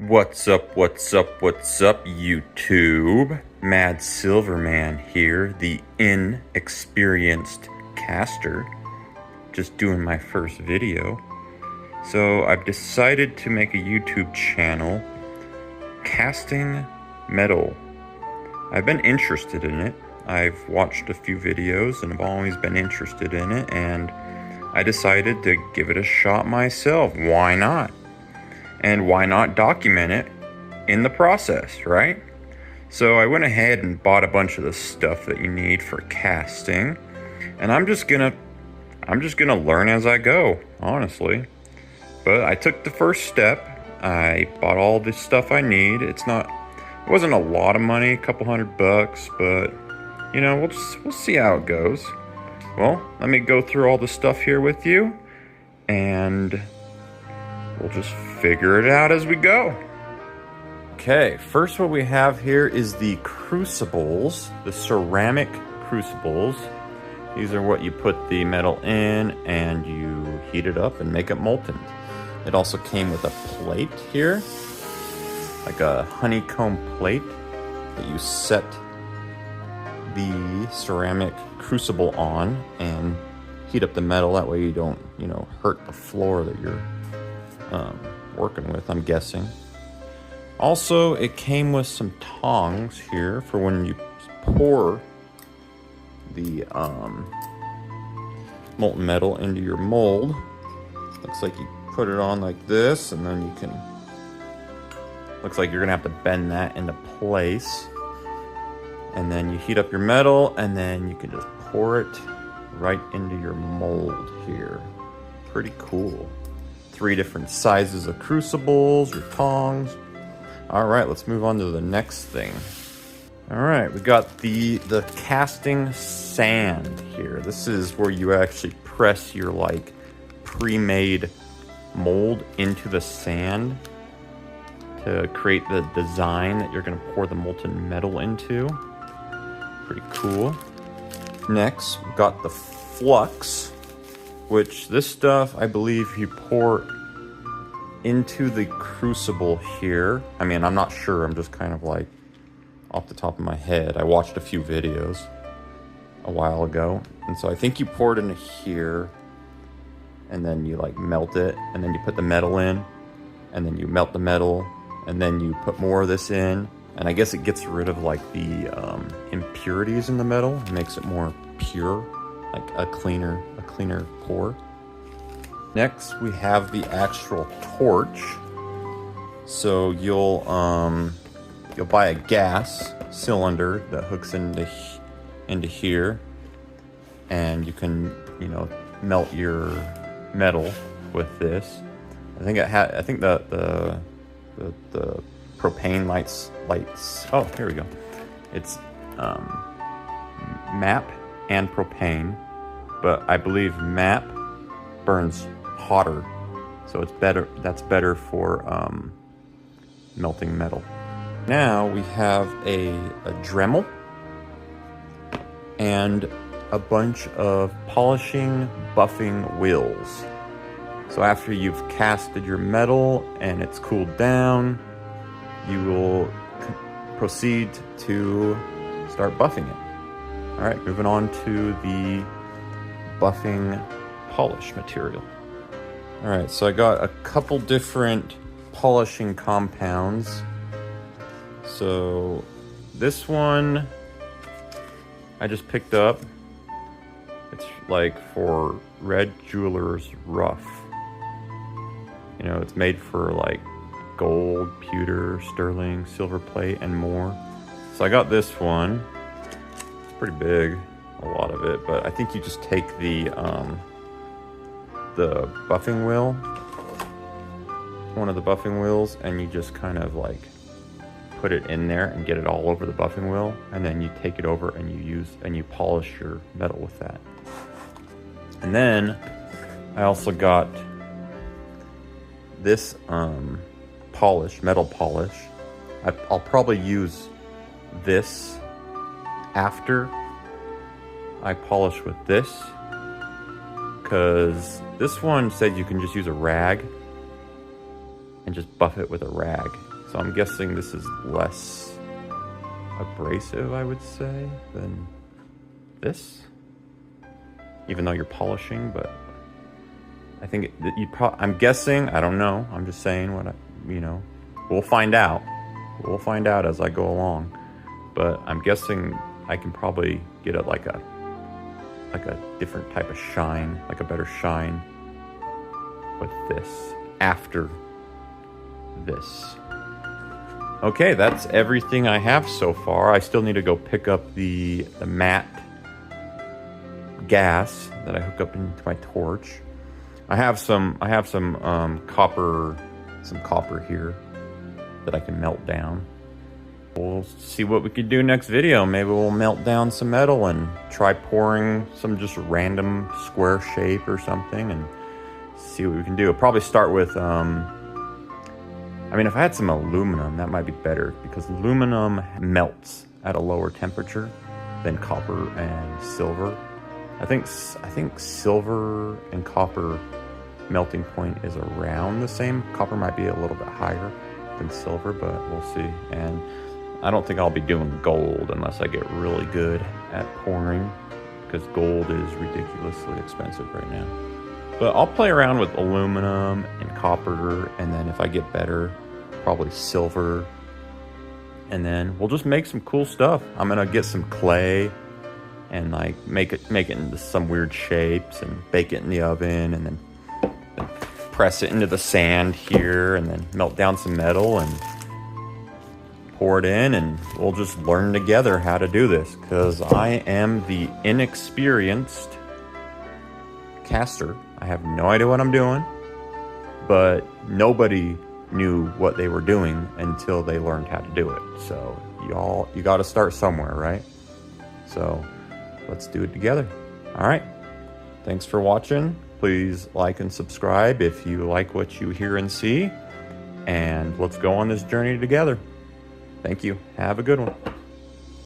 What's up, YouTube? Mad Silverman here, the inexperienced caster, just doing my first video. So I've decided to make a YouTube channel, casting metal. I've been interested in it. I've watched a few videos and I've always been interested in it, and I decided to give it a shot myself. Why not? And why not document it in the process, right? So I went ahead and bought a bunch of the stuff that you need for casting, and I'm just gonna learn as I go, honestly. But I took the first step. I bought all the stuff I need. It wasn't a lot of money, a couple $100, but you know, we'll see how it goes. Well, let me go through all the stuff here with you, and we'll just figure it out as we go. Okay, first what we have here is the crucibles, the ceramic crucibles. These are what you put the metal in and you heat it up and make it molten. It also came with a plate here, like a honeycomb plate that you set the ceramic crucible on and heat up the metal. That way you don't, hurt the floor that you're working with, I'm guessing. Also, it came with some tongs here for when you pour the molten metal into your mold. Looks like you put it on like this, and then you can, looks like you're gonna have to bend that into place. And then you heat up your metal, and then you can just pour it right into your mold here. Pretty cool. 3 different sizes of crucibles or tongs. All right, let's move on to the next thing. All right, we got the casting sand here. This is where you actually press your pre-made mold into the sand to create the design that you're gonna pour the molten metal into. Pretty cool. Next, we've got the flux, which this stuff, I believe you pour into the crucible here. I mean, I'm not sure. I'm just kind of off the top of my head. I watched a few videos a while ago. And so I think you pour it into here, and then you melt it, and then you put the metal in, and then you melt the metal, and then you put more of this in. And I guess it gets rid of the impurities in the metal. It makes it more pure, like a cleaner pour. Next, we have the actual torch. So you'll buy a gas cylinder that hooks into here, and you can melt your metal with this. I think the propane lights. Oh, here we go. It's MAP and propane, but I believe MAP burns hotter, so it's better. That's better for melting metal. Now we have a Dremel and a bunch of polishing buffing wheels. So after you've casted your metal and it's cooled down, you will proceed to start buffing it. All right, moving on to the buffing polish material. All right, so I got a couple different polishing compounds. So this one I just picked up. It's for Red Jeweler's Rough. It's made for gold, pewter, sterling, silver plate, and more. So I got this one. It's pretty big, a lot of it, but I think you just take the buffing wheel, one of the buffing wheels, and you just kind of put it in there and get it all over the buffing wheel, and then you take it over and you polish your metal with that. And then I also got this metal polish. I'll probably use this after I polish with this, because this one said you can just use a rag and just buff it with a rag. So I'm guessing this is less abrasive, I would say, than this. Even though you're polishing, but I think I'm guessing, I don't know. I'm just saying what we'll find out. We'll find out as I go along. But I'm guessing I can probably get it like a different type of shine, like a better shine with this after this. Okay, that's everything I have so far. I still need to go pick up the matte gas that I hook up into my torch. I have some copper here that I can melt down. We'll see what we could do next video. Maybe we'll melt down some metal and try pouring some just random square shape or something and see what we can do. I'll probably start with, if I had some aluminum, that might be better because aluminum melts at a lower temperature than copper and silver. I think silver and copper melting point is around the same. Copper might be a little bit higher than silver, but we'll see. And I don't think I'll be doing gold unless I get really good at pouring, because gold is ridiculously expensive right now. But I'll play around with aluminum and copper, and then if I get better, probably silver. And then we'll just make some cool stuff. I'm gonna get some clay and like make it into some weird shapes and bake it in the oven, and then press it into the sand here, and then melt down some metal and pour it in, and we'll just learn together how to do this, because I am the inexperienced caster. I have no idea what I'm doing, but nobody knew what they were doing until they learned how to do it. So you got to start somewhere, right? So let's do it together. All right. Thanks for watching. Please like and subscribe if you like what you hear and see. And let's go on this journey together. Thank you. Have a good one.